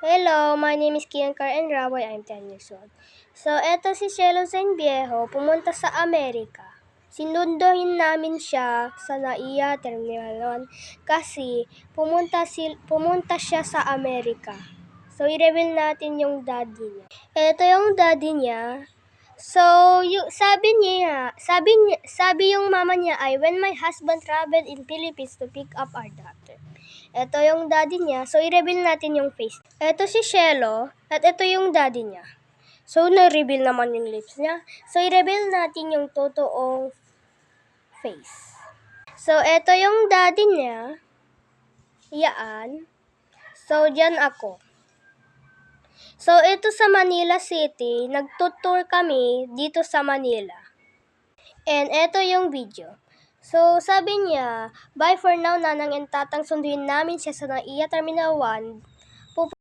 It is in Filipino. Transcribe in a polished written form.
Hello, my name is Kian Car and Raboy. I'm 10 years old. So, eto si Cielo San Viejo, pumunta sa Amerika. Sinunduhin namin siya sa NAIA Terminal 1 kasi pumunta siya sa Amerika. So, i-reveal natin yung daddy niya. Eto yung daddy niya. So, sabi yung mama niya ay, when my husband traveled in Philippines to pick up our daughter. Ito yung daddy niya. So, i-reveal natin yung face. Ito si Shelo. At ito yung daddy niya. So, na-reveal naman yung lips niya. So, i-reveal natin yung totoong face. So, ito yung daddy niya. Yaan. So, dyan ako. So, ito sa Manila City. Nagtutour kami dito sa Manila. And ito yung video. So, sabi niya, bye for now, Nanang and Tatang. Sunduin namin siya sa NAIA Terminal 1